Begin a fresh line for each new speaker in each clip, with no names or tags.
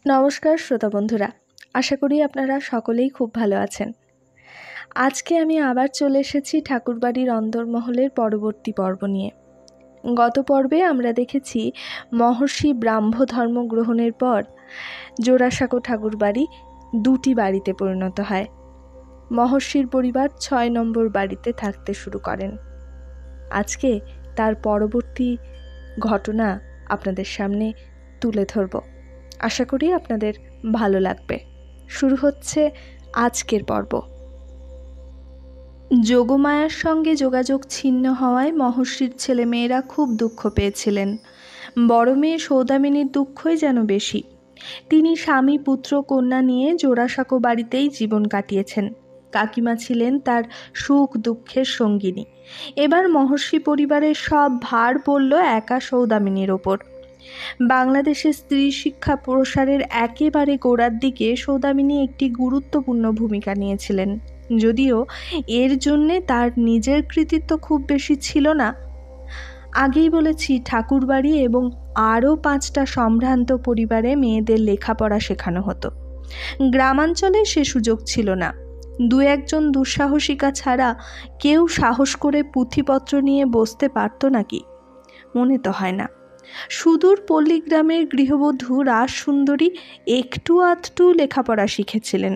নমস্কার শ্রোতা বন্ধুরা, আশা করি আপনারা সকলেই খুব ভালো আছেন। আজকে আমি আবার চলে এসেছি ঠাকুরবাড়ির অন্দরমহলের পরবর্তী পর্ব নিয়ে। গত পর্বে আমরা দেখেছি মহর্ষি ব্রাহ্ম ধর্ম গ্রহণের পর জোড়াসাঁকো ঠাকুরবাড়ি দুটি বাড়িতে পরিণত হয়। মহর্ষির পরিবার ৬ নম্বর বাড়িতে থাকতে শুরু করেন। আজকে তার পরবর্তী ঘটনা আপনাদের সামনে তুলে ধরব। আশা করি আপনাদের ভালো লাগবে। শুরু হচ্ছে আজকের পর্ব। যোগমায়ার সঙ্গে যোগাযোগ ছিন্ন হওয়ায় মহর্ষির ছেলেমেয়েরা খুব দুঃখ পেয়েছিলেন। বড় মেয়ে সৌদামিনীর দুঃখই যেন বেশি। তিনি স্বামী পুত্র কন্যা নিয়ে জোড়াসাঁকো বাড়িতেই জীবন কাটিয়েছেন। কাকিমা ছিলেন তার সুখ দুঃখের সঙ্গিনী। এবার মহর্ষি পরিবারের সব ভার পড়ল একা সৌদামিনীর ওপর। বাংলাদেশের স্ত্রী শিক্ষা প্রসারের একেবারে গোড়ার দিকে সৌদামিনী একটি গুরুত্বপূর্ণ ভূমিকা নিয়েছিলেন, যদিও এর জন্যে তার নিজের কৃতিত্ব খুব বেশি ছিল না। আগেই বলেছি, ঠাকুরবাড়ি এবং আরও 5টা সম্ভ্রান্ত পরিবারে মেয়েদের লেখাপড়া শেখানো হতো। গ্রামাঞ্চলে সে সুযোগ ছিল না। 2-1জন দুঃসাহসিকা ছাড়া কেউ সাহস করে পুঁথিপত্র নিয়ে বসতে পারত নাকি? মনে তো হয় না। সুদূর পল্লীগ্রামের গৃহবধূ রাজসুন্দরী একটু আধটু লেখাপড়া শিখেছিলেন।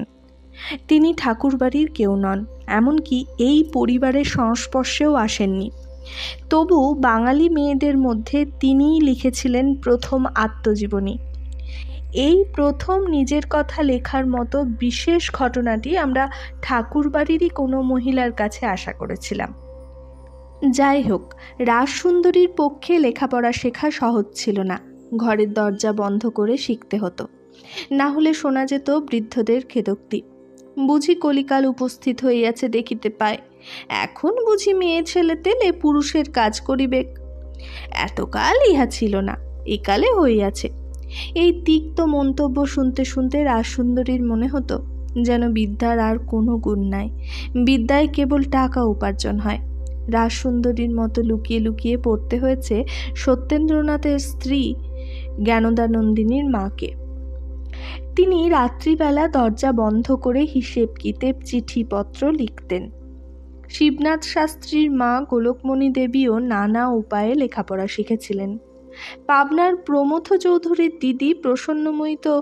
তিনি ঠাকুরবাড়ির কেউ নন, এমনকি এই পরিবারের সংস্পর্শেও আসেননি। তবু বাঙালি মেয়েদের মধ্যে তিনিই লিখেছিলেন প্রথম আত্মজীবনী। এই প্রথম নিজের কথা লেখার মতো বিশেষ ঘটনাটি আমরা ঠাকুরবাড়িরই কোনো মহিলার কাছে আশা করেছিলাম। যাই হোক, রাজসুন্দরীর পক্ষে লেখাপড়া শেখা সহজ ছিল না। ঘরের দরজা বন্ধ করে শিখতে হতো, না হলে শোনা যেত বৃদ্ধদের খেদোক্তি। বুঝি কলিকাল উপস্থিত হইয়াছে দেখিতে পায়, এখন বুঝি মেয়ে ছেলে তেলে পুরুষের কাজ করিবে। এতকাল ইহা ছিল না, একালে হইয়াছে। এই তিক্ত মন্তব্য শুনতে শুনতে রাজসুন্দরীর মনে হতো যেন বিদ্যার আর কোনো গুণ নাই, বিদ্যায় কেবল টাকা উপার্জন হয়। রাজসুন্দরীর মতো লুকিয়ে লুকিয়ে পড়তে হয়েছে সত্যেন্দ্রনাথের স্ত্রী জ্ঞানদানন্দিনীর মাকে। তিনি রাত্রিবেলা দরজা বন্ধ করে হিসেব কিতেব চিঠিপত্র লিখতেন। শিবনাথ শাস্ত্রীর মা গোলকমণি দেবীও নানা উপায়ে লেখাপড়া শিখেছিলেন। পাবনার প্রমথ চৌধুরীর দিদি প্রসন্নময়ী তো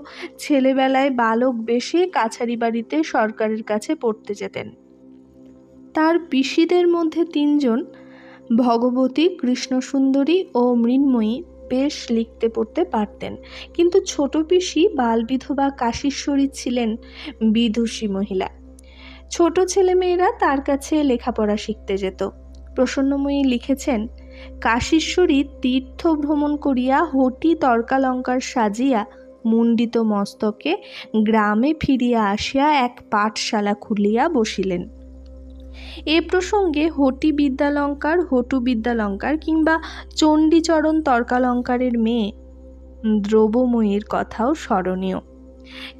ছেলেবেলায় বালক বেশে কাছারি বাড়িতে সরকারের কাছে পড়তে যেতেন। তার পিসিদের মধ্যে 3জন, ভগবতী, কৃষ্ণসুন্দরী ও মৃন্ময়ী, বেশ লিখতে পড়তে পারতেন, কিন্তু ছোট পিসি বালবিধবা কাশীশ্বরী ছিলেন বিদুষী মহিলা। ছোট ছেলেমেয়েরা তার কাছে লেখাপড়া শিখতে যেত। প্রসন্নময়ী লিখেছেন, কাশীশ্বরী তীর্থ ভ্রমণ করিয়া হটি তর্কালঙ্কার সাজিয়া মুণ্ডিত মস্তকে গ্রামে ফিরিয়া আসিয়া এক পাঠশালা খুলিয়া বসিলেন। এ প্রসঙ্গে হটি বিদ্যালঙ্কার, হটু বিদ্যালঙ্কার কিংবা চণ্ডীচরণ তর্কালঙ্কারের মেয়ে দ্রব্যময়ীর কথাও স্মরণীয়,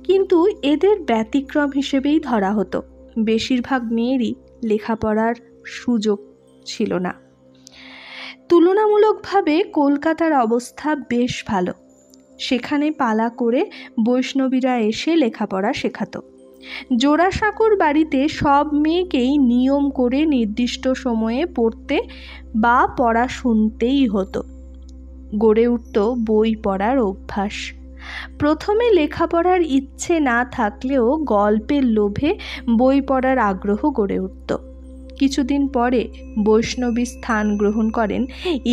কিন্তু এদের ব্যতিক্রম হিসেবেই ধরা হতো। বেশিরভাগ মেয়েরই লেখাপড়ার সুযোগ ছিল না। তুলনামূলকভাবে কলকাতার অবস্থা বেশ ভালো। সেখানে পালা করে বৈষ্ণবীরা এসে লেখাপড়া শেখাতো। জোড়াসাঁকোর বাড়িতে সব মেয়েকেই নিয়ম করে নির্দিষ্ট সময়ে পড়তে বা পড়া শুনতেই হতো। গড়ে উঠত বই পড়ার অভ্যাস। প্রথমে লেখাপড়ার ইচ্ছে না থাকলেও গল্পের লোভে বই পড়ার আগ্রহ গড়ে উঠত। কিছুদিন পরে বৈষ্ণবী স্থান গ্রহণ করেন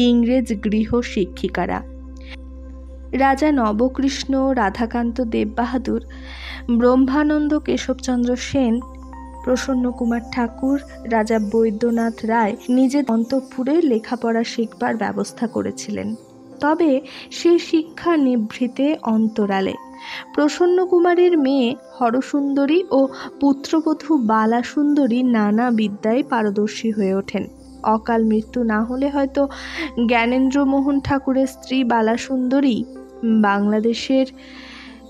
ইংরেজ গৃহ শিক্ষিকারা। রাজা নবকৃষ্ণ, রাধাকান্ত দেববাহাদুর, ব্রহ্মানন্দ কেশবচন্দ্র সেন, প্রসন্ন কুমার ঠাকুর, রাজা বৈদ্যনাথ রায় নিজে অন্তঃপুরে লেখাপড়া শিখবার ব্যবস্থা করেছিলেন। তবে সে শিক্ষা নিভৃতে অন্তরালে। প্রসন্ন কুমারের মেয়ে হরসুন্দরী ও পুত্রবধূ বালাসুন্দরী নানা বিদ্যায় পারদর্শী হয়ে ওঠেন। অকাল মৃত্যু না হলে হয়তো জ্ঞানেন্দ্রমোহন ঠাকুরের স্ত্রী বালাসুন্দরী বাংলাদেশের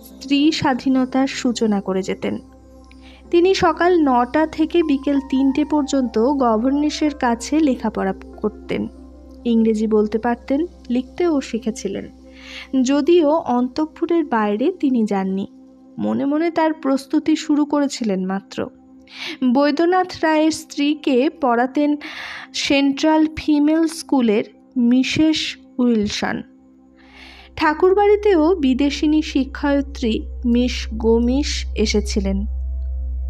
স্ত্রী স্বাধীনতার সূচনা করে যেতেন। তিনি সকাল 9টা থেকে বিকেল 3টে পর্যন্ত গভর্নেসের কাছে লেখাপড়া করতেন। ইংরেজি বলতে পারতেন, লিখতেও শিখেছিলেন। যদিও অন্তঃপুরের বাইরে তিনি যাননি, মনে মনে তার প্রস্তুতি শুরু করেছিলেন মাত্র। বৈদ্যনাথ রায়ের স্ত্রীকে পড়াতেন সেন্ট্রাল ফিমেল স্কুলের মিসেস উইলসন। ঠাকুরবাড়িতেও বিদেশিনী শিক্ষায়ত্রী মিস গোমিস এসেছিলেন,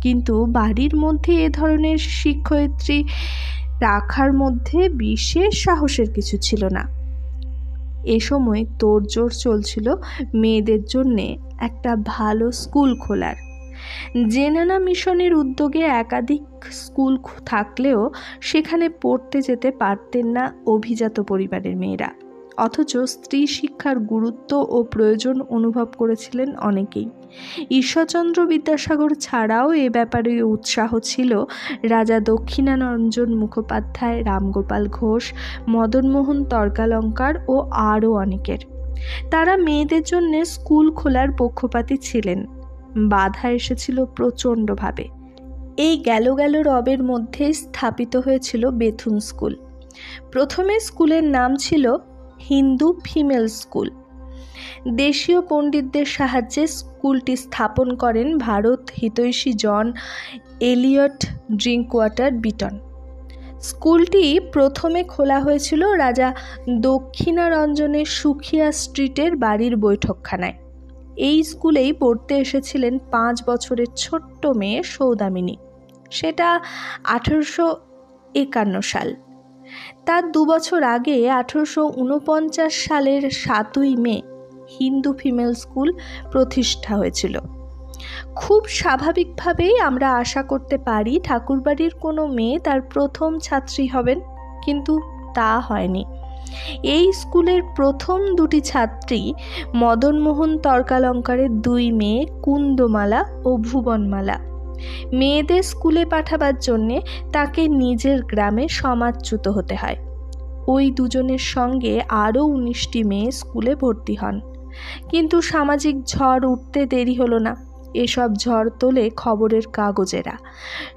কিন্তু বাড়ির মধ্যে এ ধরনের শিক্ষয়িত্রী রাখার মধ্যে বিশেষ সাহসের কিছু ছিল না। এ সময় তোড়জোড় চলছিল মেয়েদের জন্যে একটা ভালো স্কুল খোলার। জেনানা মিশনের উদ্যোগে একাধিক স্কুল থাকলেও সেখানে পড়তে যেতে পারতেন না অভিজাত পরিবারের মেয়েরা, অথচ স্ত্রী শিক্ষার গুরুত্ব ও প্রয়োজন অনুভব করেছিলেন অনেকেই। ঈশ্বরচন্দ্র বিদ্যাসাগর ছাড়াও এ ব্যাপারে উৎসাহ ছিল রাজা দক্ষিণারঞ্জন মুখোপাধ্যায়, রামগোপাল ঘোষ, মদনমোহন তর্কালঙ্কার ও আরও অনেকের। তারা মেয়েদের জন্য স্কুল খোলার পক্ষপাতী ছিলেন। বাধা এসেছিল প্রচণ্ডভাবে। এই গেল রবের মধ্যে স্থাপিত হয়েছিল বেথুন স্কুল। প্রথমে স্কুলের নাম ছিল হিন্দু ফিমেল স্কুল। দেশীয় পণ্ডিতদের সাহায্যে স্কুলটি স্থাপন করেন ভারত হিতৈষী জন এলিয়ট ড্রিঙ্কওয়াটার বিটন। স্কুলটি প্রথমে খোলা হয়েছিল রাজা দক্ষিণারঞ্জনের সুখিয়া স্ট্রিটের বাড়ির বৈঠকখানায়। এই স্কুলেই পড়তে এসেছিলেন 5 বছরের ছোট্ট মেয়ে সৌদামিনী। সেটা 1851 সাল। তার 2 বছর আগে 1849 সালের 7ই মে হিন্দু ফিমেল স্কুল প্রতিষ্ঠা হয়েছিল। খুব স্বাভাবিকভাবেই আমরা আশা করতে পারি ঠাকুরবাড়ির কোনো মেয়ে তার প্রথম ছাত্রী হবেন, কিন্তু তা হয়নি। এই স্কুলের প্রথম 2টি ছাত্রী মদনমোহন তর্কালঙ্কারের 2 মেয়ে কুন্দমালা ও ভুবনমালা। মেয়েদের স্কুলে পাঠাবার জন্যে তাকে নিজের গ্রামে সমাজচ্যুত হতে হয়। ওই দুজনের সঙ্গে আরও 19টি মেয়ে স্কুলে ভর্তি হন, কিন্তু সামাজিক ঝড় উঠতে দেরি হলো না। এসব ঝড় তোলে খবরের কাগজেরা।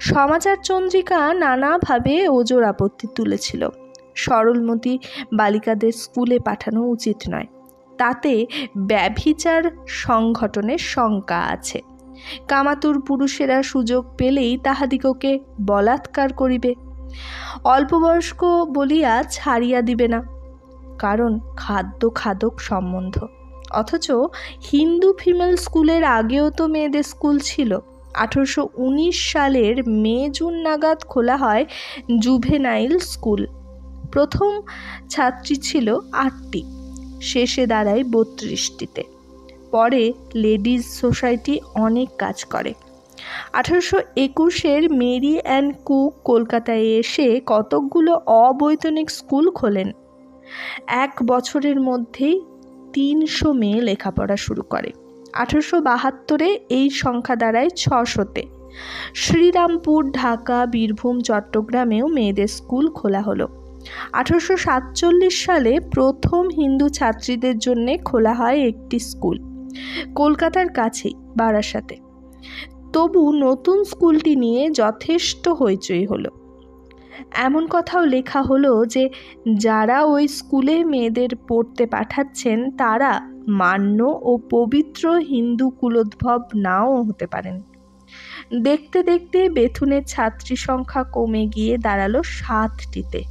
সমাচার চন্দ্রিকা নানাভাবে ওজোর আপত্তি তুলেছিল। সরলমতি বালিকাদের স্কুলে পাঠানো উচিত নয়, তাতে ব্যভিচার সংঘটনের শঙ্কা আছে। কামাতুর পুরুষেরা সুযোগ পেলেই তাহাদিগকে বলাৎকার করিবে, অল্পবয়স্ক বলিয়া ছাড়িয়া দিবে না, কারণ খাদক সম্বন্ধ। অথচ হিন্দু ফিমেল স্কুলের আগেও তো মেয়েদের স্কুল ছিল। 1819 সালের মে-জুন নাগাদ খোলা হয় জুভেনাইল স্কুল। প্রথম ছাত্রী ছিল 8টি, শেষে দাঁড়ায় 32টিতে। পরে লেডিজ সোসাইটি অনেক কাজ করে। 1821 মেরি অ্যান্ড কুক কলকাতায় এসে কতকগুলো অবৈতনিক স্কুল খোলেন। 1 বছরের মধ্যেই 300 মেয়ে লেখাপড়া শুরু করে। 1872 এই সংখ্যা দাঁড়ায় 600-তে। শ্রীরামপুর, ঢাকা, বীরভূম, চট্টগ্রামেও মেয়েদের স্কুল খোলা হলো। 1847 সালে প্রথম হিন্দু ছাত্রীদের জন্য খোলা হয় একটি স্কুল, কলকাতার কাছেই বারাসাতে। তবু নতুন স্কুলটি নিয়ে যথেষ্ট হইচই হলো। এমন কথাও লেখা হলো যে যারা ওই স্কুলে মেয়েদের পড়তে পাঠাচ্ছেন তারা মান্য ও পবিত্র হিন্দু কুলোদ্ভব নাও হতে পারেন। দেখতে দেখতে বেথুনের ছাত্রী সংখ্যা কমে গিয়ে দাঁড়ালো 7টিতে।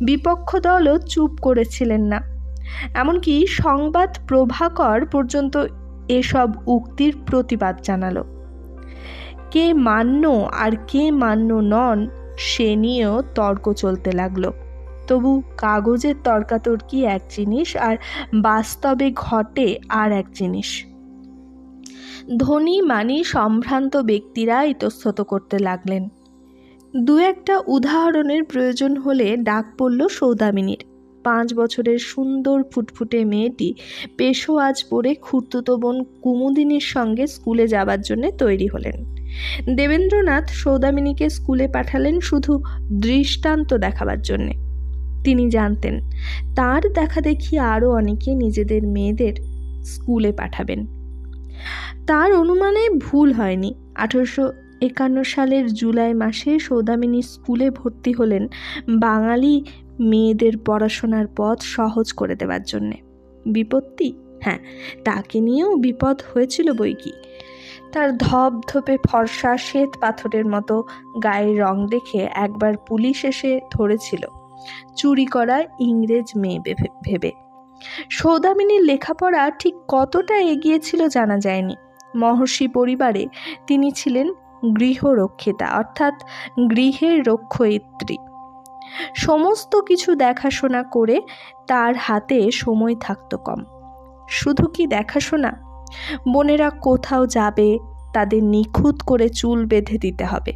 বিপক্ষ দলও চুপ করেছিলেন না। এমনকি সংবাদ প্রভাকর পর্যন্ত এসব উক্তির প্রতিবাদ জানালো। কে মান্য আর কে মান্য নন সে নিয়েও তর্ক চলতে লাগলো। তবু কাগজের তর্কাতর্কি এক জিনিস আর বাস্তবে ঘটে আর এক জিনিস। ধনী মানি সম্ভ্রান্ত ব্যক্তিরা ইতস্তত করতে লাগলেন। 2-একটা উদাহরণের প্রয়োজন হলে ডাক পড়ল সৌদামিনীর। 5 বছরের সুন্দর ফুটফুটে মেয়েটি পেশোয়াজ পরে খুড়তুতো বোন কুমুদিনীর সঙ্গে স্কুলে যাবার জন্য তৈরি হলেন। দেবেন্দ্রনাথ সৌদামিনীকে স্কুলে পাঠালেন শুধু দৃষ্টান্ত দেখাবার জন্যে। তিনি জানতেন তার দেখা দেখি আরও অনেকে নিজেদের মেয়েদের স্কুলে পাঠাবেন। তার অনুমানে ভুল হয়নি। 1851 সালের জুলাই মাসে সৌদামিনী স্কুলে ভর্তি হলেন বাঙালি মেয়েদের পড়াশোনার পথ সহজ করে দেওয়ার জন্যে। বিপত্তি? হ্যাঁ, তাকে নিয়েও বিপদ হয়েছিল বই কি। তার ধপধপে ফর্সা শ্বেত পাথরের মতো গায়ের রং দেখে একবার পুলিশ এসে ধরেছিল চুরি করা ইংরেজ মেয়ে ভেবে। সৌদামিনীর লেখাপড়া ঠিক কতটা এগিয়েছিল জানা যায়নি। মহর্ষি পরিবারে তিনি ছিলেন গৃহরক্ষিতা, অর্থাৎ গৃহের রক্ষয়িত্রী। সমস্ত কিছু দেখাশোনা করে তার হাতে সময় থাকতো কম। শুধু কি দেখাশোনা, বোনেরা কোথাও যাবে তাদের নিখুঁত করে চুল বেঁধে দিতে হবে।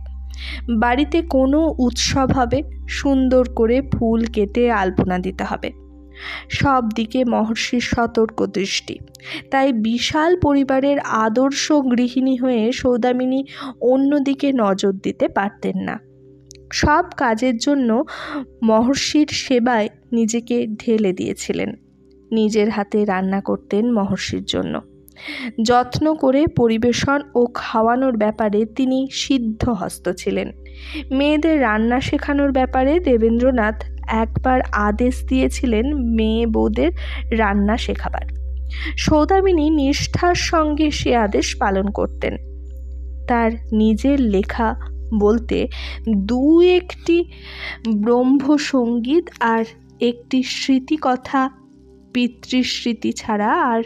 বাড়িতে কোনো উৎসব হবে, সুন্দর করে ফুল কেটে আলপনা দিতে হবে। সব দিকে মহর্ষির সতর্ক দৃষ্টি। তাই বিশাল পরিবারের আদর্শ গৃহিণী হয়ে সৌদামিনী অন্যদিকে নজর দিতে পারতেন না। সব কাজের জন্য মহর্ষির সেবায় নিজেকে ঢেলে দিয়েছিলেন। নিজের হাতে রান্না করতেন মহর্ষির জন্য। যত্ন করে পরিবেশন ও খাওয়ানোর ব্যাপারে তিনি সিদ্ধহস্ত ছিলেন। মেয়েদের রান্না শেখানোর ব্যাপারে দেবেন্দ্রনাথ একবার আদেশ দিয়েছিলেন মেয়ে বউদের রান্না শেখাবার। সৌদামিনী নিষ্ঠার সঙ্গে সে আদেশ পালন করতেন। তার নিজের লেখা বলতে একটি ব্রহ্মসঙ্গীত আর একটি স্মৃতিকথা, পিতৃস্মৃতি ছাড়া আর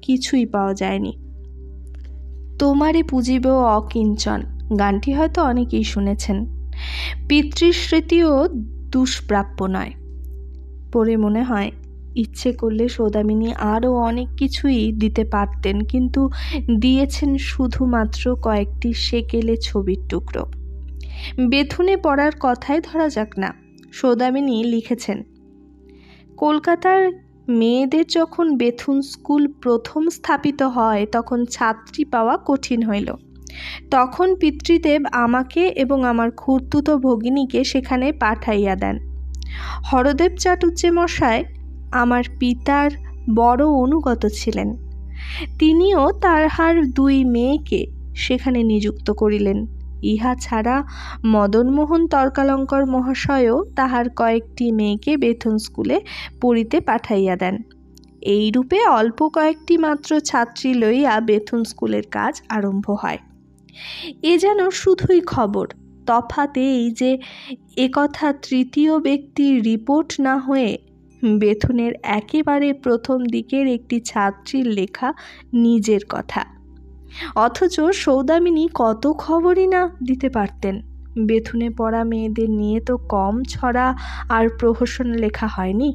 কিছুই পাওয়া যায়নি। তোমারে পুজিব অকিঞ্চন গানটি হয়তো অনেকেই শুনেছেন। পিতৃস্মৃতিও দুষ্প্রাপ্য নয়। পড়ে মনে হয় ইচ্ছে করলে সৌদামিনী আরও অনেক কিছুই দিতে পারতেন, কিন্তু দিয়েছেন শুধুমাত্র কয়েকটি সেকেলে ছবির টুকরো। বেথুনে পড়ার কথাই ধরা যাক না। সৌদামিনী লিখেছেন, কলকাতার মেয়েদের যখন বেথুন স্কুল প্রথম স্থাপিত হয় তখন ছাত্রী পাওয়া কঠিন হইল। তখন পিতৃদেব আমাকে এবং আমার খুড়তুতো ভগিনীকে সেখানে পাঠাইয়া দেন। হরদেব চাটুর্যে মশাই আমার পিতার বড় অনুগত ছিলেন। তিনিও তাহার 2 মেয়েকে সেখানে নিযুক্ত করিলেন। ইহা ছাড়া মদনমোহন তর্কালঙ্কর মহাশয়ও তাহার কয়েকটি মেয়েকে বেথুন স্কুলে পড়িতে পাঠাইয়া দেন। এইরূপে অল্প কয়েকটি মাত্র ছাত্রী লইয়া বেথুন স্কুলের কাজ আরম্ভ হয়। এ যেন শুধুই খবর। তফাৎ এই যে একথা তৃতীয় ব্যক্তির রিপোর্ট না হয়ে বেথুনের একেবারে প্রথম দিকের একটি ছাত্রীর লেখা নিজের কথা। অথচ সৌদামিনী কত খবরই না দিতে পারতেন। বেথুনে পড়া মেয়েদের নিয়ে তো কম ছড়া আর প্রহসন লেখা হয়নি।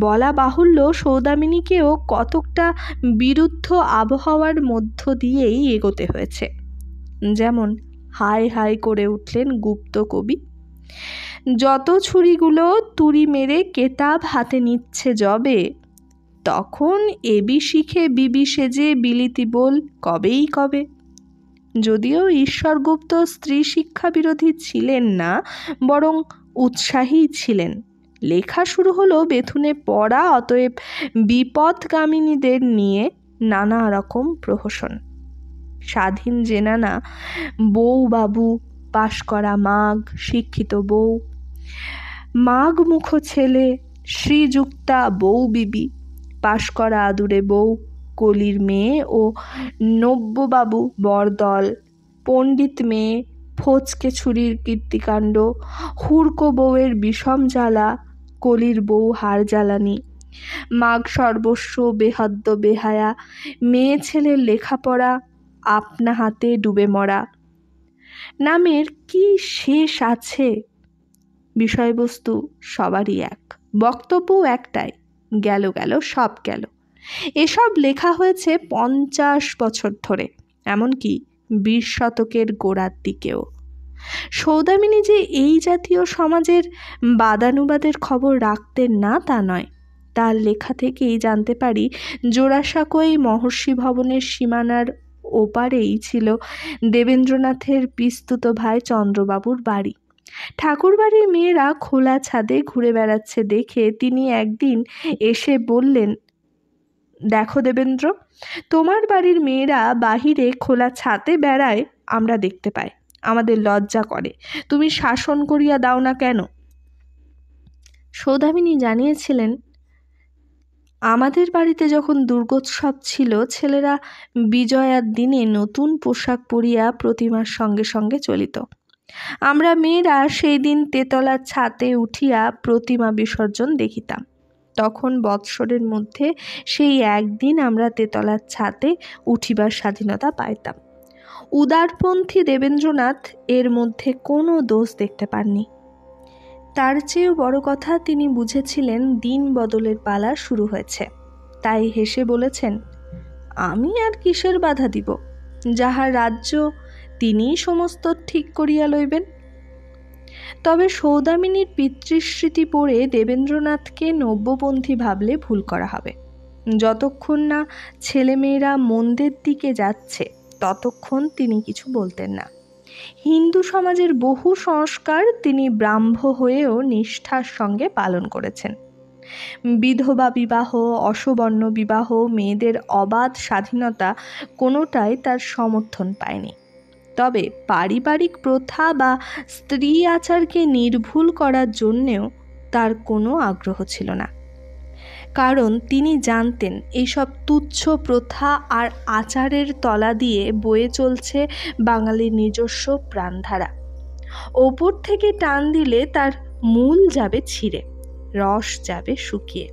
বলা বাহুল্য, সৌদামিনীকেও কতকটা বিরুদ্ধ আবহাওয়ার মধ্য দিয়েই এগোতে হয়েছে। যেমন হাই হাই করে উঠলেন গুপ্ত কবি, যত ছুরিগুলো তুড়ি মেরে কেতাব হাতে নিচ্ছে যবে, তখন এবি শিখে বিবি সেজে বিলিতি বল কবেই কবে। যদিও ঈশ্বরগুপ্ত স্ত্রী শিক্ষা বিরোধী ছিলেন না, বরং উৎসাহী ছিলেন। লেখা শুরু হলো বেথুনে পড়া, অতএব বিপদগামিনীদের নিয়ে নানা রকম প্রহসন। স্বাধীন জেনানা বউ বাবু, পাশ করা মাগ, শিক্ষিত বউ, মাগ মুখ ছেলে, শ্রীযুক্তা বউ বিবি, পাশ করা আদুরে বউ, কলির মেয়ে ও নব্যবাবু বরদল, পণ্ডিত মেয়ে, ফচকে ছুরির কীর্তিকাণ্ড, হুড়কো বউয়ের বিষম জ্বালা, কলির বউ হার জ্বালানি, মাগ সর্বস্ব বেহদ্দ বেহায়া, মেয়ে ছেলের লেখাপড়া আপনা হাতে ডুবে মরা। নামের কি শেষ আছে? বিষয়বস্তু সবারই এক, বক্তব্য একটাই, গেল গেল সব গেল। এসব লেখা হয়েছে 50 বছর ধরে, এমনকি 20 শতকের গোড়ার দিকেও। সৌদামিনী যে এই জাতীয় সমাজের বাদানুবাদের খবর রাখতেন না তা নয়। তার লেখা থেকেই জানতে পারি জোড়াসাঁকোয় মহর্ষি ভবনের সীমানার ওপারেই ছিল দেবেন্দ্রনাথের পিস্তুত ভাই চন্দ্রবাবুর বাড়ি। ঠাকুরবাড়ির মেয়েরা খোলা ছাদে ঘুরে বেড়াচ্ছে দেখে তিনি একদিন এসে বললেন, দেখো দেবেন্দ্র, তোমার বাড়ির মেয়েরা বাহিরে খোলা ছাদে বেড়ায় আমরা দেখতে পাই, আমাদের লজ্জা করে, তুমি শাসন করিয়া দাও না কেন? সৌদামিনী জানিয়েছিলেন, আমাদের বাড়িতে যখন দুর্গোৎসব ছিল, ছেলেরা বিজয়ার দিনে নতুন পোশাক পরিয়া প্রতিমার সঙ্গে সঙ্গে চলিত। আমরা মেয়েরা সেই দিন তেতলার ছাতে উঠিয়া প্রতিমা বিসর্জন দেখিতাম। তখন বৎসরের মধ্যে সেই একদিন আমরা তেতলার ছাতে উঠিবার স্বাধীনতা পাইতাম। উদারপন্থী দেবেন্দ্রনাথ এর মধ্যে কোনো দোষ দেখতে পাননি। তার চেয়েও বড় কথা, তিনি বুঝেছিলেন দিন বদলের পালা শুরু হয়েছে। তাই হেসে বলেছেন, আমি আর কিসের বাধা দিব? যাহার রাজ্য তিনিই সমস্ত ঠিক করিয়া লইবেন। তবে সৌদামিনীর পিতৃস্মৃতি পড়ে দেবেন্দ্রনাথকে নব্যপন্থী ভাবলে ভুল করা হবে। যতক্ষণ না ছেলেমেয়েরা মন্দের দিকে যাচ্ছে ততক্ষণ তিনি কিছু বলতেন না। হিন্দু সমাজের বহু সংস্কার তিনি ব্রাহ্ম হয়েও নিষ্ঠার সঙ্গে পালন করেছেন। বিধবা বিবাহ, অসবর্ণ বিবাহ, মেয়েদের অবাধ স্বাধীনতা কোনোটাই তার সমর্থন পায়নি। তবে পারিবারিক প্রথা বা স্ত্রী আচারকে নির্ভুল করার জন্যেও তার কোনো আগ্রহ ছিল না। কারণ তিনি জানতেন এইসব তুচ্ছ প্রথা আর আচারের তলা দিয়ে বয়ে চলছে বাঙালির নিজস্ব প্রাণধারা। ওপর থেকে টান দিলে তার মূল যাবে ছিঁড়ে, রস যাবে শুকিয়ে।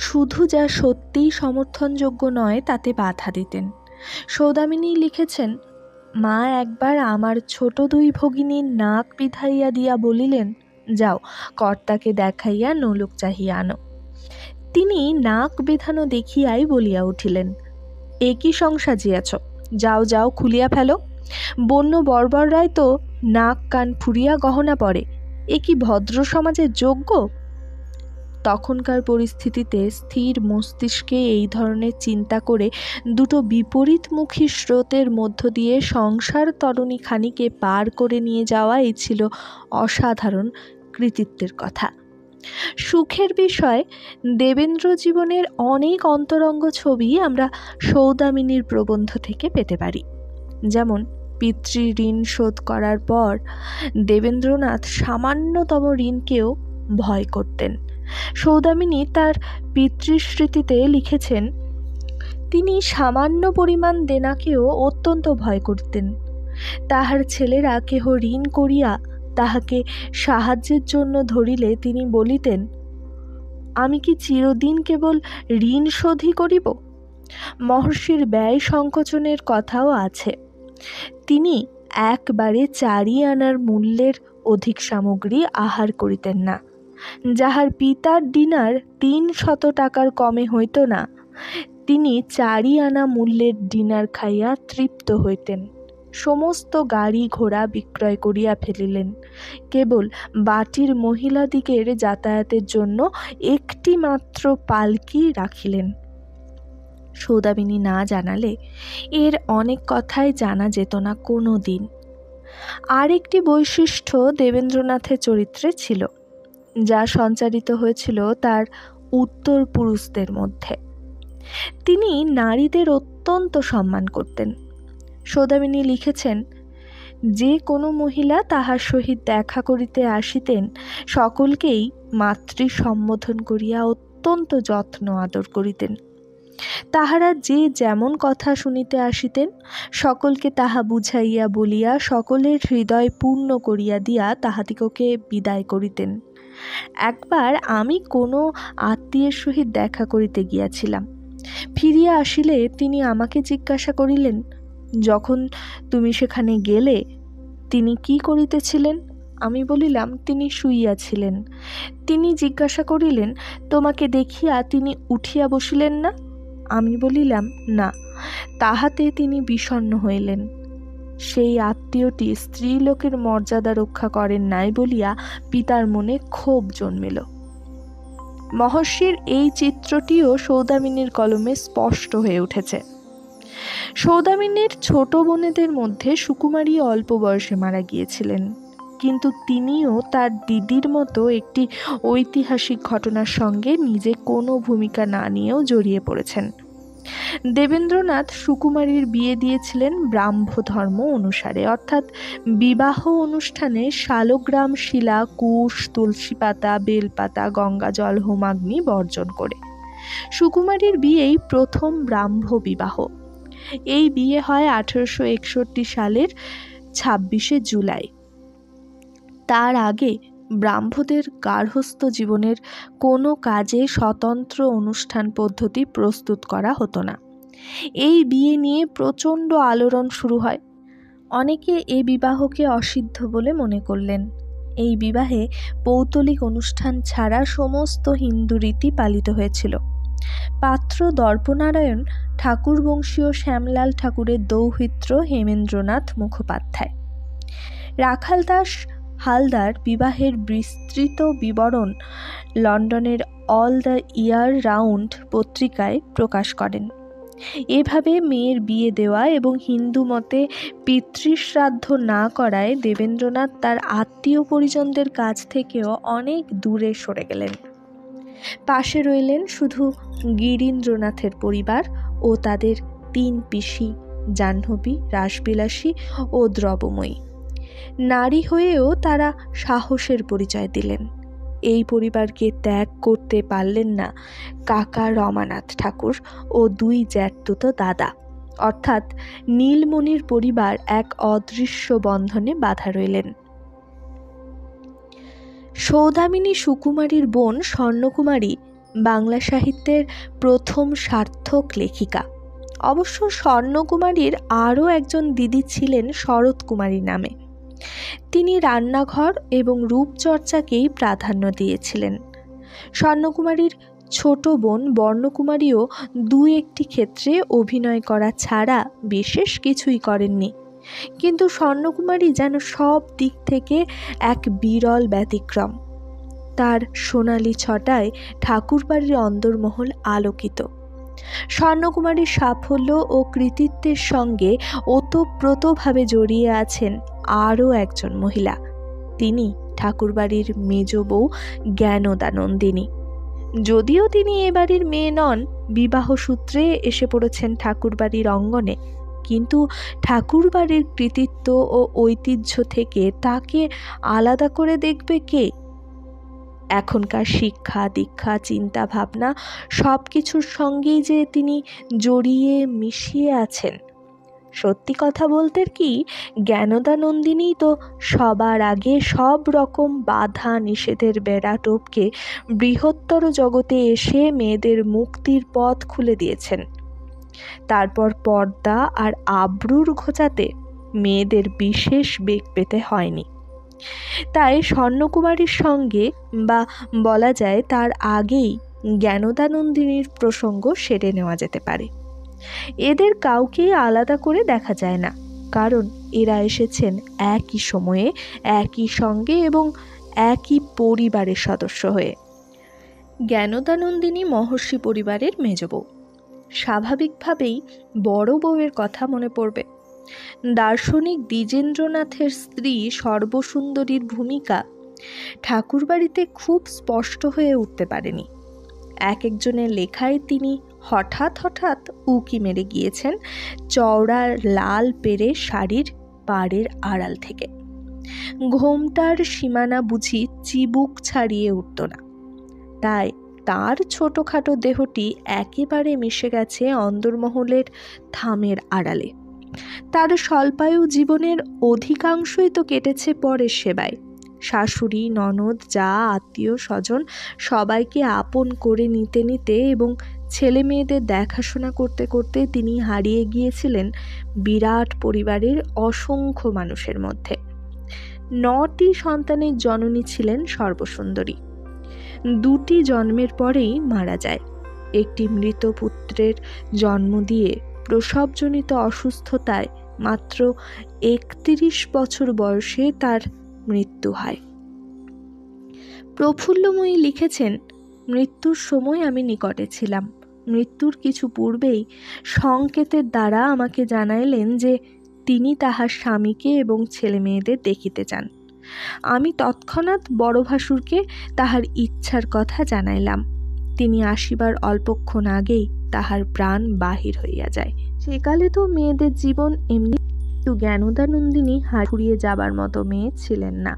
শুধু যা সত্যিই সমর্থনযোগ্য নয় তাতে বাধা দিতেন। সৌদামিনী লিখেছেন, মা একবার আমার ছোট দুই ভগিনীর নাক বিধাইয়া দিয়া বলিলেন, যাও কর্তাকে দেখাইয়া নোলক চাহিয়া আনো। তিনি নাক বেঁধানো দেখিয়াই বলিয়া উঠিলেন, এ কি সংসাজিয়াছ, যাও যাও খুলিয়া ফেলো। বন্য বর্বররাই তো নাক কান ফুরিয়া গহনা পরে, এ কি ভদ্র সমাজের যোগ্য? তখনকার পরিস্থিতিতে স্থির মস্তিষ্কে এই ধরনের চিন্তা করে দুটো বিপরীতমুখী স্রোতের মধ্য দিয়ে সংসার তরণী খানিকে পার করে নিয়ে যাওয়াই ছিল অসাধারণ কৃতিত্বের কথা। সুখের বিষয়, দেবেন্দ্র জীবনের অনেক অন্তরঙ্গ ছবি আমরা সৌদামিনীর প্রবন্ধ থেকে পেতে পারি। যেমন পিতৃ ঋণ শোধ করার পর দেবেন্দ্রনাথ সামান্যতম ঋণকেও ভয় করতেন। সৌদামিনী তার পিতৃস্মৃতিতে লিখেছেন, তিনি সামান্য পরিমাণ দেনাকেও অত্যন্ত ভয় করতেন। তাহার ছেলেরা কেহ ঋণ করিয়া তাহাকে সাহায্যের জন্য ধরিলে তিনি বলিতেন, আমি কি চিরদিন কেবল ঋণ শোধই করিব? মহর্ষির ব্যয় সংকোচনের কথাও আছে। তিনি একবারে 4 আনার মূল্যের অধিক সামগ্রী আহার করিতেন না। যাহার পিতার ডিনার 300 টাকার কমে হইত না, তিনি 4 আনা মূল্যের ডিনার খাইয়া তৃপ্ত হইতেন। সমস্ত গাড়ি ঘোড়া বিক্রয় করিয়া ফেলিলেন, কেবল বাটির মহিলাদিগের যাতায়াতের জন্য একটি মাত্র পালকি রাখিলেন। সৌদামিনী না জানালে এর অনেক কথাই জানা যেত না কোনো দিন। আরেকটি বৈশিষ্ট্য দেবেন্দ্রনাথের চরিত্রে ছিল, যা সঞ্চারিত হয়েছিল তার উত্তর পুরুষদের মধ্যে। তিনি নারীদের অত্যন্ত সম্মান করতেন। সৌদামিনী লিখেছেন, যে কোনো মহিলা তাহার সহিত দেখা করিতে আসিতেন সকলকেই মাতৃ সম্বোধন করিয়া অত্যন্ত যত্ন আদর করিতেন। তাহারা যে যেমন কথা শুনিতে আসিতেন সকলকে তাহা বুঝাইয়া বলিয়া সকলের হৃদয় পূর্ণ করিয়া দিয়া তাহাদিগকে বিদায় করিতেন। একবার আমি কোনো আত্মীয়ের সহিত দেখা করিতে গিয়াছিলাম। ফিরিয়া আসিলে তিনি আমাকে জিজ্ঞাসা করিলেন, যখন তুমি সেখানে গেলে তিনি কি করিতেছিলেন? আমি বলিলাম, তিনি শুইয়াছিলেন। তিনি জিজ্ঞাসা করিলেন, তোমাকে দেখিয়া তিনি উঠিয়া বসিলেন না? আমি বলিলাম, না। তাহাতে তিনি বিষণ্ণ হইলেন। সেই আত্মীয়টি স্ত্রীলোকের মর্যাদা রক্ষা করেন নাই বলিয়া পিতার মনে ক্ষোভ জন্মিল। মহর্ষির এই চিত্রটিও সৌদামিনীর কলমে স্পষ্ট হয়ে উঠেছে। সৌদামিনীর ছোট বোনেদের মধ্যে সুকুমারী অল্প বয়সে মারা গিয়েছিলেন, কিন্তু তিনিও তার দিদির মতো একটি ঐতিহাসিক ঘটনার সঙ্গে নিজে কোনো ভূমিকা না নিয়েও জড়িয়ে পড়েছেন। দেবেন্দ্রনাথ সুকুমারীর বিয়ে দিয়েছিলেন ব্রাহ্ম ধর্ম অনুসারে, অর্থাৎ বিবাহ অনুষ্ঠানে শালগ্রাম শিলা, কুশ, তুলসী পাতা, বেলপাতা, গঙ্গা জল, হোমাগ্নি বর্জন করে। সুকুমারীর বিয়েই প্রথম ব্রাহ্ম বিবাহ। এই বিয়ে হয় 1861 সালের 26শে জুলাই। তার আগে ব্রাহ্মদের গার্হস্থ্য জীবনের কোনো কাজে স্বতন্ত্র অনুষ্ঠান পদ্ধতি প্রস্তুত করা হতো না। এই বিয়ে নিয়ে প্রচণ্ড আলোড়ন শুরু হয়। অনেকে এই বিবাহকে অসিদ্ধ বলে মনে করলেন। এই বিবাহে পৌত্তলিক অনুষ্ঠান ছাড়া সমস্ত হিন্দু রীতি পালিত হয়েছিল। পাত্র দর্পনারায়ণ ঠাকুর বংশীয় শ্যামলাল ঠাকুরের দৌহিত্র হেমেন্দ্রনাথ মুখোপাধ্যায়। রাখাল দাস হালদার বিবাহের বিস্তৃত বিবরণ লন্ডনের অল দ্য ইয়ার রাউন্ড পত্রিকায় প্রকাশ করেন। এভাবে মেয়ের বিয়ে দেওয়া এবং হিন্দু মতে পিতৃশ্রাদ্ধ না করায় দেবেন্দ্রনাথ তার আত্মীয় পরিজনদের কাছ থেকেও অনেক দূরে সরে গেলেন। পাশে রইলেন শুধু গিরীন্দ্রনাথের পরিবার ও তাদের 3 পিসি, জাহ্নবী, রাসবিলাসী ও দ্রবময়ী। নারী হয়েও তারা সাহসের পরিচয় দিলেন। এই পরিবারকে ত্যাগ করতে পারলেন না কাকা রমানাথ ঠাকুর ও 2 জ্যাঠতুতো দাদা, অর্থাৎ নীলমণির পরিবার এক অদৃশ্য বন্ধনে বাঁধা রইলেন। সৌদামিনী সুকুমারীর বোন স্বর্ণকুমারী বাংলা সাহিত্যের প্রথম সার্থক লেখিকা। অবশ্য স্বর্ণকুমারীর আরও একজন দিদি ছিলেন শরৎ কুমারী নামে। তিনি রান্নাঘর এবং রূপচর্চাকেই প্রাধান্য দিয়েছিলেন। স্বর্ণকুমারীর ছোট বোন বর্ণকুমারীও 2-1টি ক্ষেত্রে অভিনয় করা ছাড়া বিশেষ কিছুই করেননি। কিন্তু স্বর্ণকুমারী যেন সব দিক থেকে এক বিরল ব্যতিক্রম। তার সোনালি ছটায় ঠাকুরবাড়ির অন্দরমহল আলোকিত। স্বর্ণকুমারীর সাফল্য ও কৃতিত্বের সঙ্গে ওতপ্রোতভাবে জড়িয়ে আছেন আরও একজন মহিলা। তিনি ঠাকুরবাড়ির মেজ বউ জ্ঞানদানন্দিনী। যদিও তিনি এ বাড়ির মেয়ে নন, বিবাহ সূত্রে এসে পড়েছেন ঠাকুরবাড়ির অঙ্গনে, কিন্তু ঠাকুরবাড়ির কৃতিত্ব ও ঐতিহ্য থেকে তাকে আলাদা করে দেখবে কে? এখনকার শিক্ষা, দীক্ষা, চিন্তা ভাবনা সব কিছুর সঙ্গেই যে তিনি জড়িয়ে মিশিয়ে আছেন। সত্যি কথা বলতে কি, জ্ঞানদানন্দিনী তো সবার আগে সব রকম বাধা নিষেধের বেড়া টপকে বৃহত্তর জগতে এসে মেয়েদের মুক্তির পথ খুলে দিয়েছেন। তারপর পর্দা আর আব্রুর ঘোচাতে মেয়েদের বিশেষ বেগ পেতে হয়নি। তাই স্বর্ণকুমারীর সঙ্গে, বা বলা যায় তার আগেই, জ্ঞানদানন্দিনীর প্রসঙ্গ সেরে নেওয়া যেতে পারে। এদের কাউকেই আলাদা করে দেখা যায় না, কারণ এরা এসেছেন একই সময়ে, একই সঙ্গে এবং একই পরিবারের সদস্য হয়ে। জ্ঞানদানন্দিনী মহর্ষি পরিবারের মেজ বউ। স্বাভাবিকভাবেই বড় বউয়ের কথা মনে পড়বে। দার্শনিক দ্বিজেন্দ্রনাথের স্ত্রী সর্বসুন্দরীর ভূমিকা ঠাকুরবাড়িতে খুব স্পষ্ট হয়ে উঠতে পারেনি। এক একজনের লেখায় তিনি হঠাৎ হঠাৎ উকি মেরে গিয়েছেন চওড়া লাল পেরে শাড়ির পাড়ের আড়াল থেকে। ঘোমটার সীমানা বুঝি চিবুক ছাড়িয়ে উঠত না। তাই তার ছোটোখাটো দেহটি একেবারে মিশে গেছে অন্দরমহলের থামের আড়ালে। তার স্বল্পায়ু জীবনের অধিকাংশই তো কেটেছে পরের সেবায়। শাশুড়ি, ননদ, যা, আত্মীয় স্বজন সবাইকে আপন করে নিতে নিতে এবং ছেলে মেয়েদের দেখাশোনা করতে করতে তিনি হারিয়ে গিয়েছিলেন বিরাট পরিবারের অসংখ্য মানুষের মধ্যে। 9টি সন্তানের জননী ছিলেন সর্বসুন্দরী। 2টি জন্মের পরেই মারা যায়। একটি মৃত পুত্রের জন্ম দিয়ে প্রসবজনিত অসুস্থতায় মাত্র 31 বছর বয়সে তার মৃত্যু হয়। প্রফুল্লময়ী লিখেছেন, মৃত্যুর সময় আমি নিকটে ছিলাম। মৃত্যুর কিছু পূর্বেই সংকেতের দ্বারা আমাকে জানাইলেন যে তিনি তাহার স্বামীকে এবং ছেলে মেয়েদের দেখিতে চান। আমি তৎক্ষণাৎ বড় ভাসুরকে তাহার ইচ্ছার কথা জানাইলাম। তিনি আসিবার অল্পক্ষণ আগেই তাহার প্রাণ বাহির হইয়া যায়। সেকালে তো মেয়েদের জীবন এমনি, কিন্তু জ্ঞানদানন্দিনী হারিয়ে যাবার মতো মেয়ে ছিলেন না।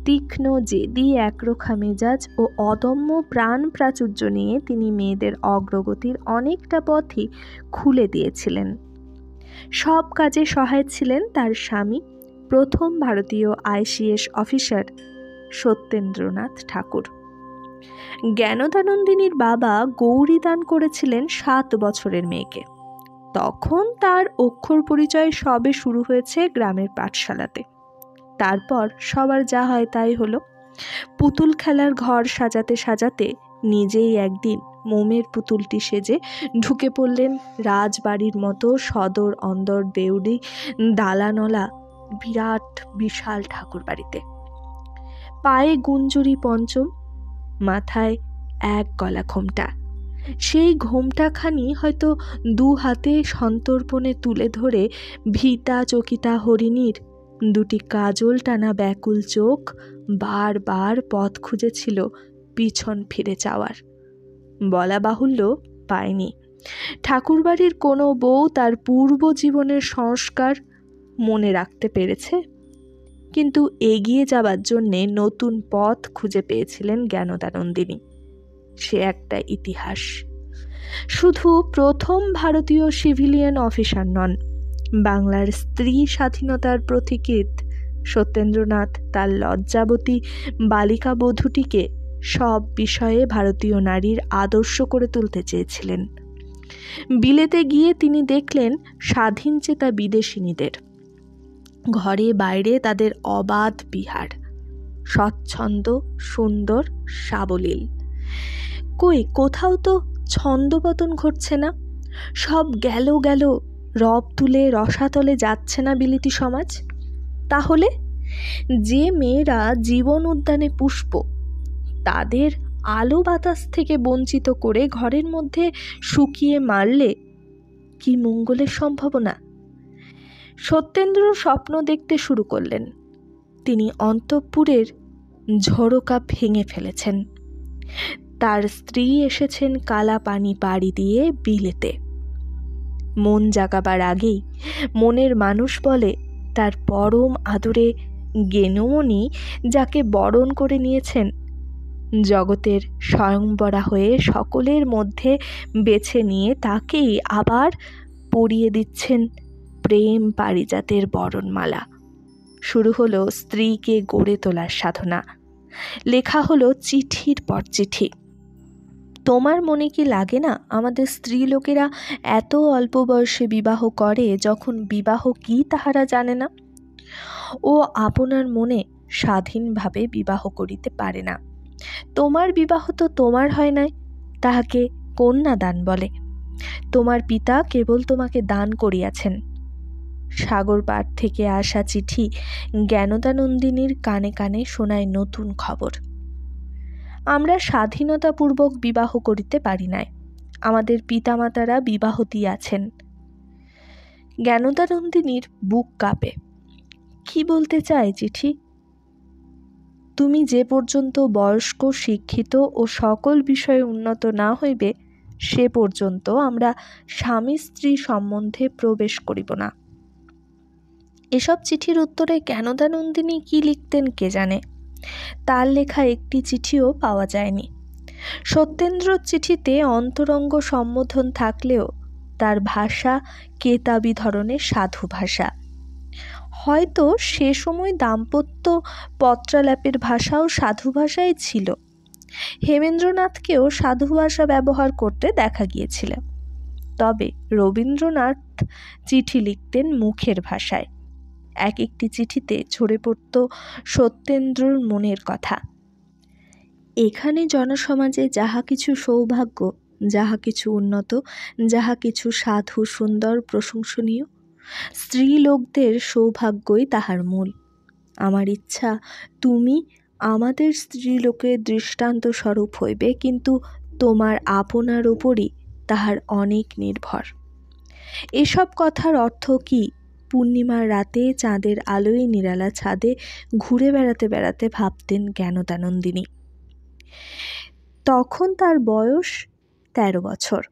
তীক্ষ্ণ, জেদি, একরোখা মেজাজ ও অদম্য প্রাণ প্রাচুর্য নিয়ে তিনি মেয়েদের অগ্রগতির অনেকটা পথই খুলে দিয়েছিলেন। সব কাজে সহায় ছিলেন তার স্বামী, প্রথম ভারতীয় ICS অফিসার সত্যেন্দ্রনাথ ঠাকুর। জ্ঞানদানন্দিনীর বাবা গৌরী দান করেছিলেন 7 বছরের মেয়েকে। তখন তার অক্ষর পরিচয় সবে শুরু হয়েছে গ্রামের পাঠশালাতে। তারপর সবার যা হয় তাই হলো। পুতুল খেলার ঘর সাজাতে সাজাতে নিজেই একদিন মোমের পুতুলটি সেজে ঢুকে পড়লেন রাজবাড়ির মতো সদর অন্দর দেউড়ি দালানলা বিরাট বিশাল ঠাকুর বাড়িতে। পায়ে গুঞ্জুরি পঞ্চম, মাথায় এক গলা ঘোমটা। সেই ঘোমটাখানি হয়তো 2 হাতে সন্তর্পণে তুলে ধরে ভীতা চকিতা হরিণীর 2টি কাজল টানা ব্যাকুল চোখ বারবার পথ খুঁজেছিল পিছন ফিরে যাওয়ার। বলা বাহুল্য, পায়নি। ঠাকুরবাড়ির কোনো বউ তার পূর্ব জীবনের সংস্কার মনে রাখতে পেরেছে, কিন্তু এগিয়ে যাবার জন্যে নতুন পথ খুঁজে পেয়েছিলেন জ্ঞানদানন্দিনী। সে একটা ইতিহাস। শুধু প্রথম ভারতীয় সিভিলিয়ান অফিসার নন, বাংলার স্ত্রী স্বাধীনতার প্রতীকীত সত্যেন্দ্রনাথ তার লজ্জাবতী বালিকা বধূটিকে সব বিষয়ে ভারতীয় নারীর আদর্শ করে তুলতে চেয়েছিলেন। বিলেতে গিয়ে তিনি দেখলেন স্বাধীনচেতা বিদেশিনীদের ঘরে বাইরে তাদের অবাধ বিহার, স্বচ্ছন্দ, সুন্দর, সাবলীল। কোথাও তো ছন্দপতন ঘটছে না। সব গেল গেল রব তুলে রসাতলে যাচ্ছে না বিলিতি সমাজ? তাহলে যে মেয়েরা জীবন উদ্যানে পুষ্প, তাদের আলো বাতাস থেকে বঞ্চিত করে ঘরের মধ্যে শুকিয়ে মারলে কি মঙ্গলের সম্ভাবনা? সত্যেন্দ্র স্বপ্ন দেখতে শুরু করলেন। তিনি অন্তঃপুরের ঝোড়কা ভেঙে ফেলেছেন। তার স্ত্রী এসেছেন কালা পানি পাড়ি দিয়ে বিলেতে। মন জাগাবার আগেই মনের মানুষ বলে তার পরম আদরে জ্ঞানমণি, যাকে বরণ করে নিয়েছেন, জগতের স্বয়ংবরা হয়ে সকলের মধ্যে বেছে নিয়ে তাকেই আবার পরিয়ে দিচ্ছেন প্রেম পারিজাতের বরণমালা। শুরু হলো স্ত্রীকে গড়ে তোলার সাধনা। লেখা হলো চিঠির পর চিঠি। তোমার মনে কি লাগে না, আমাদের স্ত্রী লোকেরা এত অল্প বয়সে বিবাহ করে, যখন বিবাহ কি তাহারা জানে না? ও আপনার মনে স্বাধীনভাবে বিবাহ করিতে পারে না। তোমার বিবাহ তো তোমার হয় নাই, তাহাকে কন্যাদান বলে। তোমার পিতা কেবল তোমাকে দান করিয়াছেন। সাগর পাড় থেকে আসা চিঠি জ্ঞানদানন্দিনীর কানে কানে শোনায় নতুন খবর। আমরা স্বাধীনতাপূর্বক বিবাহ করিতে পারি নাই, আমাদের পিতামাতারা বিবাহ দিয়াছেন। জ্ঞানদানন্দিনীর বুক কাঁপে। কি বলতে চায় চিঠি? তুমি যে পর্যন্ত বয়স্ক, শিক্ষিত ও সকল বিষয়ে উন্নত না হইবে, সে পর্যন্ত আমরা স্বামী স্ত্রী সম্বন্ধে প্রবেশ করিব না। এসব চিঠির উত্তরে জ্ঞানদানন্দিনী কি লিখতেন কে জানে। তার লেখা একটি চিঠিও পাওয়া যায়নি। সত্যেন্দ্রর চিঠিতে অন্তরঙ্গ সম্বোধন থাকলেও তার ভাষা কেতাবি ধরনের সাধু ভাষা। হয়তো সে সময় দাম্পত্য পত্রালাপের ভাষাও সাধু ভাষাই ছিল। হেমেন্দ্রনাথকেও সাধু ভাষা ব্যবহার করতে দেখা গিয়েছিল। তবে রবীন্দ্রনাথ চিঠি লিখতেন মুখের ভাষায়। এক একটি চিঠিতে ঝরে পড়ত সত্যেন্দ্রর মনের কথা। এখানে জনসমাজে যাহা কিছু সৌভাগ্য, যাহা কিছু উন্নত, যাহা কিছু সাধু, সুন্দর, প্রশংসনীয়, স্ত্রীলোকদের সৌভাগ্যই তাহার মূল। আমার ইচ্ছা তুমি আমাদের স্ত্রীলোকের দৃষ্টান্ত স্বরূপ হইবে, কিন্তু তোমার আপনার ওপরই তাহার অনেক নির্ভর। এসব কথার অর্থ কি পূর্ণিমার রাতে চাঁদের আলোয় নিরালা ছাদে ঘুরে বেড়াতে বেড়াতে ভাবতেন জ্ঞানদানন্দিনী। তখন তার বয়স 13 বছর।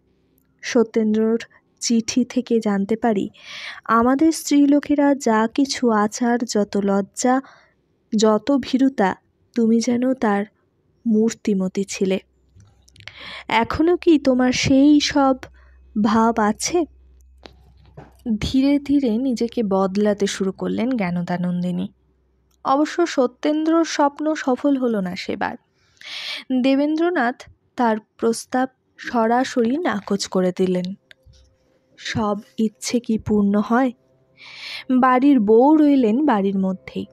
সত্যেন্দ্রর চিঠি থেকে জানতে পারি, আমাদের স্ত্রীলোকেরা যা কিছু আচার, যত লজ্জা, যত ভীরুতা, তুমি যেন তার মূর্তিমতি ছিলে। এখনো কি তোমার সেই সব ভাব আছে? ধীরে ধীরে নিজেকে বদলাতে শুরু করলেন জ্ঞানদানন্দিনী। অবশ্য সত্যেন্দ্রর স্বপ্ন সফল হলো না সেবার। দেবেন্দ্রনাথ তার প্রস্তাব সরাসরি নাকচ করে দিলেন। সব ইচ্ছে কি পূর্ণ হয়? বাড়ির বউ রইলেন বাড়ির মধ্যেই।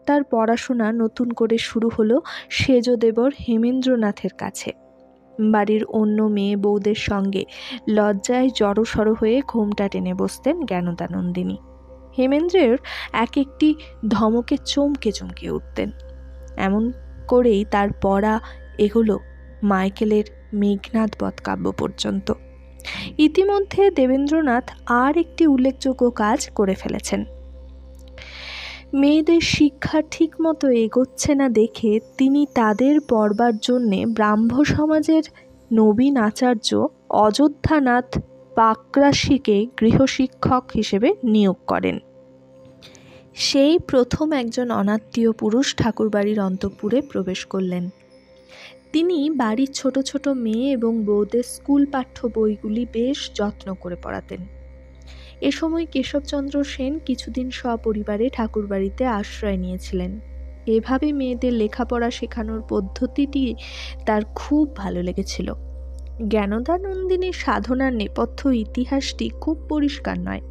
তার পড়াশোনা নতুন করে শুরু হলো সেজদেবর হেমেন্দ্রনাথের কাছে। বাড়ির অন্য মেয়ে বউদের সঙ্গে লজ্জায় জড়সড় হয়ে ঘোমটা টেনে বসতেন জ্ঞানদানন্দিনী। হেমেন্দ্রের এক একটি ধমকে চমকে চমকে উঠতেন। এমন করেই তার পড়া এগুলো মাইকেলের মেঘনাদ বধ কাব্য পর্যন্ত। ইতিমধ্যে দেবেন্দ্রনাথ আর একটি উল্লেখযোগ্য কাজ করে ফেলেছেন। মেয়েদের শিক্ষা ঠিক মতো এগোচ্ছে না দেখে তিনি তাদের পড়বার জন্যে ব্রাহ্ম সমাজের নবীন আচার্য অযোধ্যানাথ পাকরাশিকে গৃহশিক্ষক হিসেবে নিয়োগ করেন। সেই প্রথম একজন অনাত্মীয় পুরুষ ঠাকুরবাড়ির অন্তঃপুরে প্রবেশ করলেন। তিনি বাড়ির ছোট ছোট মেয়ে এবং বউদের স্কুল পাঠ্য বইগুলি বেশ যত্ন করে পড়াতেন। এ সময় কেশবচন্দ্র সেন কিছুদিন সপরিবারে ঠাকুরবাড়িতে আশ্রয় নিয়েছিলেন। এভাবে মেয়েদের লেখাপড়া শেখানোর পদ্ধতিটি তার খুব ভালো লেগেছিল। জ্ঞানদানন্দিনীর সাধনার নেপথ্য ইতিহাসটি খুব পরিষ্কার নয়।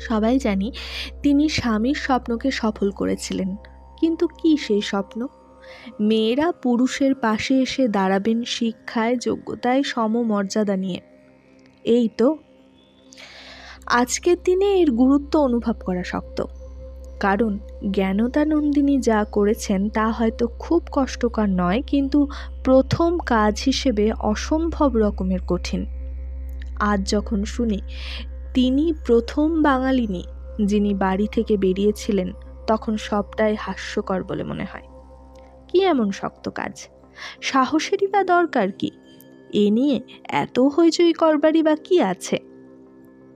সবাই জানি তিনি স্বামীর স্বপ্নকে সফল করেছিলেন, কিন্তু কি সেই স্বপ্ন? মেয়েরা পুরুষের পাশে এসে দাঁড়াবেন শিক্ষায় যোগ্যতায় সমমর্যাদা নিয়ে। এই তো। আজকের দিনে এর গুরুত্ব অনুভব করা শক্ত, কারণ জ্ঞানদানন্দিনী যা করেছেন তা হয়তো খুব কষ্টকর নয়, কিন্তু প্রথম কাজ হিসেবে অসম্ভব রকমের কঠিন। আজ যখন শুনি তিনি প্রথম বাঙালিনী যিনি বাড়ি থেকে বেরিয়েছিলেন, তখন সবটাই হাস্যকর বলে মনে হয়। কি এমন শক্ত কাজ? সাহসেরই বা দরকার কি? এ নিয়ে এত হইচই করবারই বা কি আছে?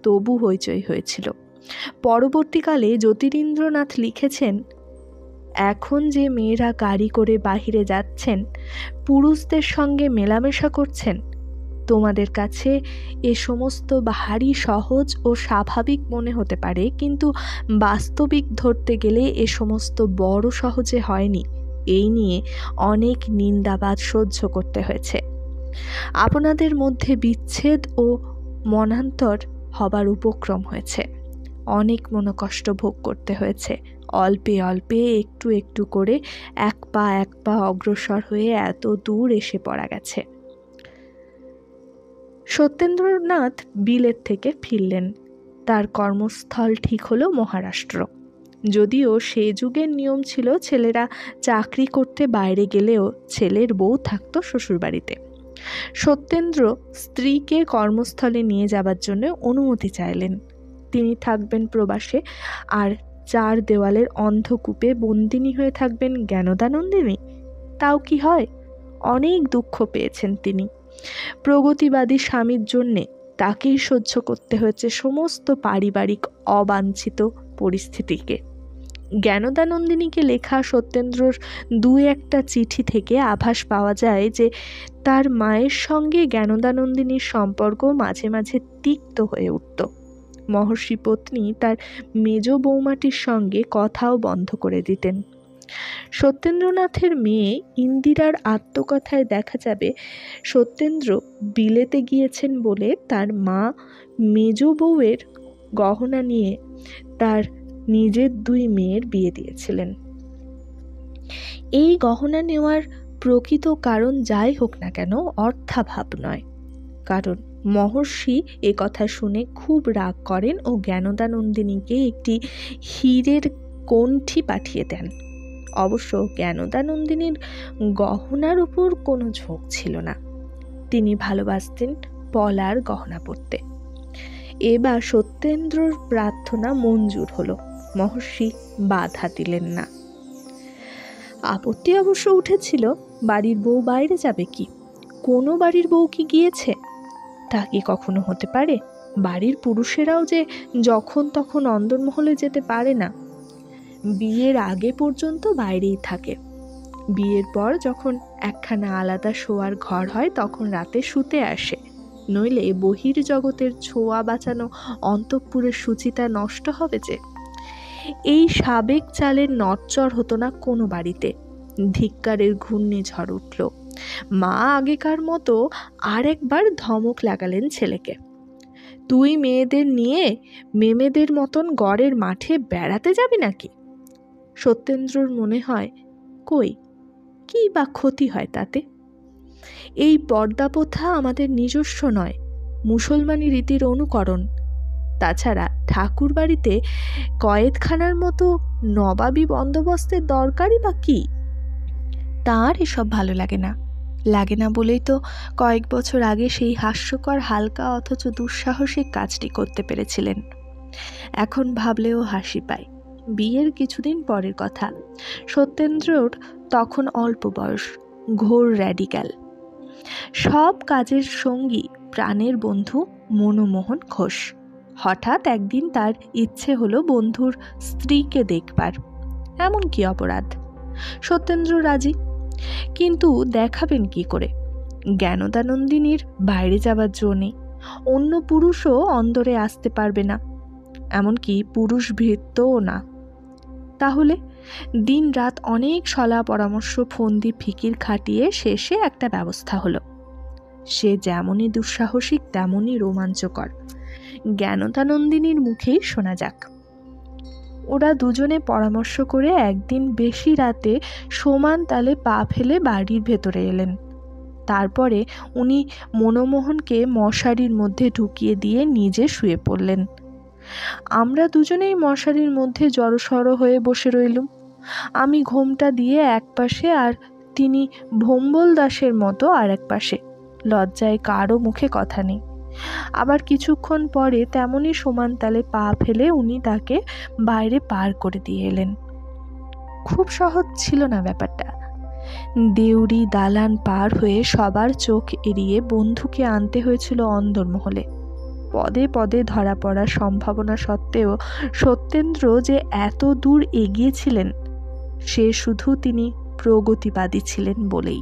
তবু হইচই হয়েছিল। পরবর্তীকালে জ্যোতিরিন্দ্রনাথ লিখেছেন, এখন যে মেয়েরা গাড়ি করে বাহিরে যাচ্ছেন, পুরুষদের সঙ্গে মেলামেশা করছেন, তোমাদের কাছে এ সমস্ত ভারী সহজ ও স্বাভাবিক মনে হতে পারে, কিন্তু বাস্তবিক ধরতে গেলে এ সমস্ত বড় সহজে হয়নি। এই নিয়ে অনেক নিন্দাবাদ সহ্য করতে হয়েছে। আপনাদের মধ্যে বিচ্ছেদ ও মনান্তর হবার উপক্রম হয়েছে। অনেক মনোকষ্ট ভোগ করতে হয়েছে। অল্পে অল্পে একটু একটু করে এক পা অগ্রসর হয়ে এত দূর এসে পড়া গেছে। সত্যেন্দ্রনাথ বিলেত থেকে ফিরলেন। তার কর্মস্থল ঠিক হলো মহারাষ্ট্র। যদিও সে যুগের নিয়ম ছিল ছেলেরা চাকরি করতে বাইরে গেলেও ছেলের বউ থাকতো শ্বশুরবাড়িতে। সত্যেন্দ্র স্ত্রীকে কর্মস্থলে নিয়ে যাবার জন্য অনুমতি চাইলেন। তিনি থাকবেন প্রবাসে, আর চার দেওয়ালের অন্ধকূপে বন্দিনী হয়ে থাকবেন জ্ঞানদানন্দিনী। তাও কি হয়? অনেক দুঃখ পেয়েছেন তিনি। প্রগতিবাদী স্বামীর জন্যে তাকেই সহ্য করতে হয়েছে সমস্ত পারিবারিক অবাঞ্ছিত পরিস্থিতিকে। জ্ঞানদানন্দিনীকে লেখা সত্যেন্দ্রর দু একটা চিঠি থেকে আভাস পাওয়া যায় যে তার মায়ের সঙ্গে জ্ঞানদানন্দিনীর সম্পর্ক মাঝে মাঝে তিক্ত হয়ে উঠত। মহর্ষি পত্নী তার মেজ বৌমাটির সঙ্গে কথাও বন্ধ করে দিতেন। সত্যেন্দ্রনাথের মেয়ে ইন্দিরার আত্মকথায় দেখা যাবে সত্যেন্দ্র বিলেতে গিয়েছেন বলে তার মা মেজ বউয়ের গহনা নিয়ে তার নিজের দুই মেয়ের বিয়ে দিয়েছিলেন। এই গহনা নেওয়ার প্রকৃত কারণ যাই হোক না কেন অর্থাভাব নয়, কারণ মহর্ষি এ কথা শুনে খুব রাগ করেন ও জ্ঞানদানন্দিনীকে একটি হীরের কণ্ঠি পাঠিয়ে দেন। অবশ্য জ্ঞানদানন্দিনীর গহনার উপর কোনো ঝোঁক ছিল না। তিনি ভালোবাসতেন পলার গহনা পরতে। এবার সত্যেন্দ্রর প্রার্থনা মঞ্জুর হলো। মহর্ষি বাধা দিলেন না। আপত্তি অবশ্য উঠেছিল, বাড়ির বউ বাইরে যাবে কি? কোনো বাড়ির বউ কি গিয়েছে? তা কি কখনো হতে পারে? বাড়ির পুরুষেরাও যে যখন তখন অন্দরমহলে যেতে পারে না। বিয়ের আগে পর্যন্ত বাইরেই থাকে। বিয়ের পর যখন একখানা আলাদা শোয়ার ঘর হয় তখন রাতে শুতে আসে, নইলে বহির জগতের ছোঁয়া বাঁচানো অন্তঃপুরের শুচিতা নষ্ট হবে যে। এই সাবেক চালের নড়চড় হতো না কোনো বাড়িতে। ধিক্কারের ঘূর্ণিঝড় উঠল। মা আগেকার মতো আর একবার ধমক লাগালেন ছেলেকে, তুই মেয়েদের নিয়ে মেমেদের মতন গড়ের মাঠে বেড়াতে যাবি নাকি? সত্যেন্দ্রর মনে হয়, কই, কি বা ক্ষতি হয় তাতে? এই পর্দা প্রথা আমাদের নিজস্ব নয়, মুসলমানি রীতির অনুকরণ। তাছাড়া ঠাকুর বাড়িতে কয়েদখানার মতো নবাবী বন্দোবস্তের দরকারই বা কি? তার এসব ভালো লাগে না বলেই তো কয়েক বছর আগে সেই হাস্যকর হালকা অথচ দুঃসাহসিক কাজটি করতে পেরেছিলেন। এখন ভাবলেও হাসি পায়। বিয়ের কিছুদিন পরের কথা। সত্যেন্দ্রর তখন অল্প বয়স, ঘোর র্যাডিক্যাল। সব কাজের সঙ্গী প্রাণের বন্ধু মনমোহন ঘোষ। হঠাৎ একদিন তার ইচ্ছে হলো বন্ধুর স্ত্রীকে দেখবার। এমন কি অপরাধ? সত্যেন্দ্র রাজি, কিন্তু দেখাবেন কি করে? জ্ঞানদানন্দিনীর বাইরে যাবার জো নেই, অন্য পুরুষও অন্দরে আসতে পারবে না, এমনকি পুরুষ ভৃত্যও না। তাহলে দিন রাত অনেক সলা পরামর্শ, ফন্দি ফিকির খাটিয়ে শেষে একটা ব্যবস্থা হলো। সে যেমনই দুঃসাহসিক তেমনই রোমাঞ্চকর। জ্ঞানদানন্দিনীর মুখেই শোনা যাক। ওরা দুজনে পরামর্শ করে একদিন বেশি রাতে সমান তালে পা ফেলে বাড়ির ভেতরে এলেন। তারপরে উনি মনমোহনকে মশারির মধ্যে ঢুকিয়ে দিয়ে নিজে শুয়ে পড়লেন। আমরা দুজনেই মশারির মধ্যে জড়সড় হয়ে বসে রইলুম। আমি ঘোমটা দিয়ে এক পাশে আর তিনি ভোম্বল দাসের মতো আর এক পাশে। লজ্জায় কারও মুখে কথা নেই। আবার কিছুক্ষণ পরে তেমনই সমান তালে পা ফেলে উনি তাকে বাইরে পার করে দিয়ে এলেন। খুব সহজ ছিল না ব্যাপারটা। দেউড়ি দালান পার হয়ে সবার চোখ এড়িয়ে বন্ধুকে আনতে হয়েছিল অন্দরমহলে। পদে পদে ধরা পড়ার সম্ভাবনা সত্ত্বেও সত্যেন্দ্র যে এত দূর এগিয়েছিলেন সে শুধু তিনি প্রগতিবাদী ছিলেন বলেই।